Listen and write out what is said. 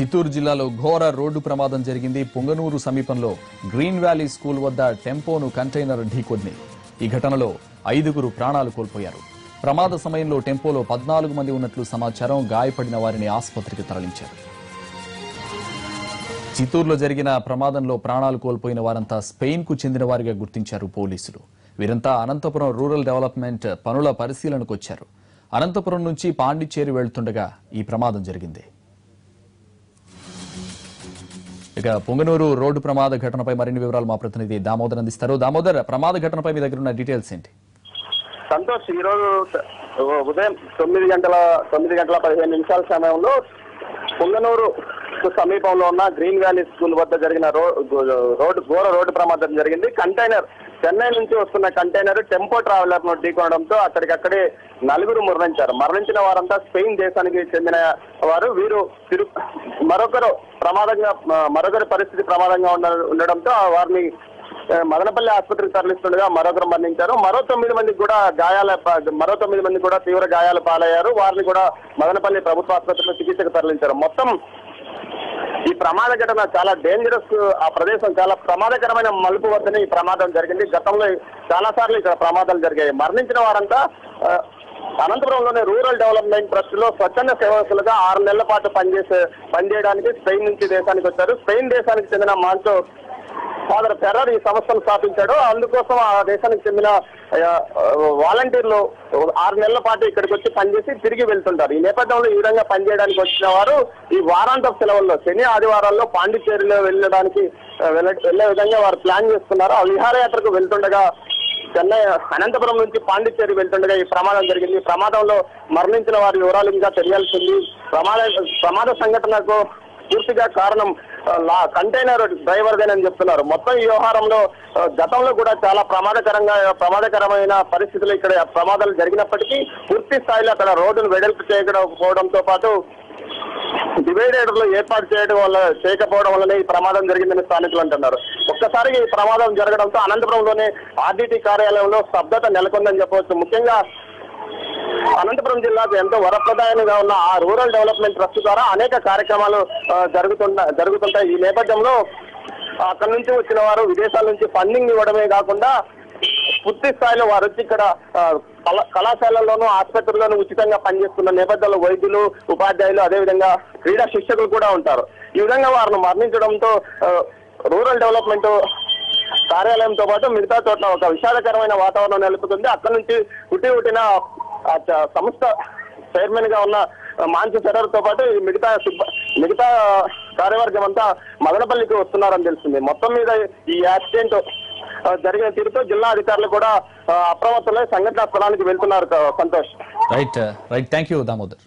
చిత్తూరు జిల్లాలో ఘోర రోడ్డు ప్రమాదం జరిగింది. పొంగనూరు సమీపంలో గ్రీన్ వ్యాలీ స్కూల్ వద్ద టెంపోను కంటైనర్ ఢీకొంది. ఈ ఘటనలో 5గురు ప్రాణాలు కోల్పోయారు. ప్రమాద సమయంలో టెంపోలో 14 మంది ఉన్నట్లు సమాచారం. గాయపడిన వారిని ఆసుపత్రికి తరలించారు. చిత్తూరులో జరిగిన ప్రమాదంలో ప్రాణాలు కోల్పోయిన వారంతా స్పెయిన్కు చెందిన వారిగా గుర్తించారు పోలీసులు. వీరంతా అనంతపురం రూరల్ డెవలప్మెంట్ పనుల పరిశీలనకు వచ్చారు. అనంతపురం నుంచి పాండిచ్చేరి వెళ్తుండగా ఈ ప్రమాదం జరిగింది. ఇక పొంగనూరు రోడ్డు ప్రమాద ఘటనపై మరిన్ని వివరాలు మా ప్రతినిధి దామోదర్ అందిస్తారు. దామోదర్, ప్రమాద ఘటనపై మీ దగ్గర ఉన్న డీటెయిల్స్ ఏంటి? సంతోష్, ఈ రోజు ఉదయం 9 గంటల 15 సమయంలో పొంగనూరు సమీపంలో ఉన్న గ్రీన్ వ్యాలీ స్కూల్ వద్ద జరిగిన ఘోర రోడ్డు ప్రమాదం జరిగింది. కంటైనర్ చెన్నై నుంచి వస్తున్న కంటైనర్ టెంపో ట్రావెలర్ ను ఢీకొనడంతో అక్కడికక్కడే 4 మరణించారు. మరణించిన వారంతా స్పెయిన్ దేశానికి చెందిన వారు. వీరు మరొకరి పరిస్థితి ప్రమాదంగా ఉండడంతో వారిని మదనపల్లి ఆసుపత్రికి తరలిస్తుండగా మరొకరు మరణించారు. మరో 9 మంది కూడా తీవ్ర గాయాలు పాలయ్యారు. వారిని కూడా మదనపల్లి ప్రభుత్వ ఆసుపత్రిలో చికిత్సకు తరలించారు. మొత్తం ఈ ప్రమాద ఘటన చాలా డేంజరస్. ఆ ప్రదేశం చాలా ప్రమాదకరమైన మలుపు వద్దనే ఈ ప్రమాదం జరిగింది. గతంలో చాలా సార్లు ఇక్కడ ప్రమాదాలు జరిగాయి. మరణించిన వారంతా అనంతపురంలోని రూరల్ డెవలప్మెంట్ ట్రస్ట్ లో స్వచ్ఛంద సేవకులుగా 6 నెలల పాటు పనిచేయడానికి స్పెయిన్ నుంచి దేశానికి వచ్చారు. స్పెయిన్ దేశానికి చెందిన మాంచో ఫాదర్ ఫెర్రర్ ఈ సంస్థను స్థాపించాడు. అందుకోసం ఆ దేశానికి చెందిన వాలంటీర్లు 6 నెలల పాటు ఇక్కడికి వచ్చి పనిచేసి తిరిగి వెళ్తుంటారు. ఈ నేపథ్యంలో ఈ విధంగా పనిచేయడానికి వచ్చిన వారు ఈ వారాంతపు సెలవుల్లో శని ఆదివారాల్లో పాండిచ్చేరిలో వెళ్లే విధంగా వారు ప్లాన్ చేసుకున్నారు. ఆ విహారయాత్రకు వెళ్తుండగా అనంతపురం నుంచి పాండిచ్చేరి వెళ్తుండగా ఈ ప్రమాదం జరిగింది. ఈ ప్రమాదంలో మరణించిన వారి వివరాలు ఇంకా తెలియాల్సింది. ప్రమాద సంఘటనకు పూర్తిగా కారణం కంటైనర్ డ్రైవర్దేనని చెప్తున్నారు. మొత్తం ఈ వ్యవహారంలో గతంలో కూడా చాలా ప్రమాదకరమైన పరిస్థితులు ఇక్కడ ప్రమాదాలు జరిగినప్పటికీ పూర్తి స్థాయిలో అక్కడ రోడ్డును వెడల్పు చేయకపోవడంతో పాటు డివైడర్లు ఏర్పాటు చేయకపోవడం వల్లనే ఈ ప్రమాదం జరిగిందని స్థానికులు అంటున్నారు. ఒక్కసారిగా ఈ ప్రమాదం జరగడంతో అనంతపురంలోనే ఆర్డీటీ కార్యాలయంలో స్తబ్దత నెలకొందని చెప్పవచ్చు. ముఖ్యంగా అనంతపురం జిల్లాకు ఎంతో వరప్రదాయంగా ఉన్న ఆ రూరల్ డెవలప్మెంట్ ట్రస్ట్ ద్వారా అనేక కార్యక్రమాలు జరుగుతుంటాయి. ఈ నేపథ్యంలో అక్కడి నుంచి వచ్చిన వారు విదేశాల నుంచి ఫండింగ్ ఇవ్వడమే కాకుండా పూర్తి స్థాయిలో వారు వచ్చి ఇక్కడ కళాశాలల్లోనూ ఆసుపత్రుల్లోనూ ఉచితంగా పనిచేస్తున్న నేపథ్యంలో వైద్యులు, ఉపాధ్యాయులు, అదేవిధంగా క్రీడా శిక్షకులు కూడా ఉంటారు. ఈ విధంగా వారిని మరణించడంతో రూరల్ డెవలప్మెంట్ కార్యాలయంతో పాటు మిగతా చోట్ల ఒక విషాదకరమైన వాతావరణం నెలకొంది. అక్కడి నుంచి పుట్టిన సంస్థ చైర్మన్ గా ఉన్న మాంచు ఫెర్రర్ తో పాటు మిగతా కార్యవర్గం అంతా మదనపల్లికి వస్తున్నారని తెలిసింది. మొత్తం మీద ఈ యాక్సిడెంట్ జరిగిన తీరుతో జిల్లా అధికారులు కూడా అప్రమత్తమై సంఘటనా స్థలానికి వెళ్తున్నారు. Santosh. Right thank you Damodar.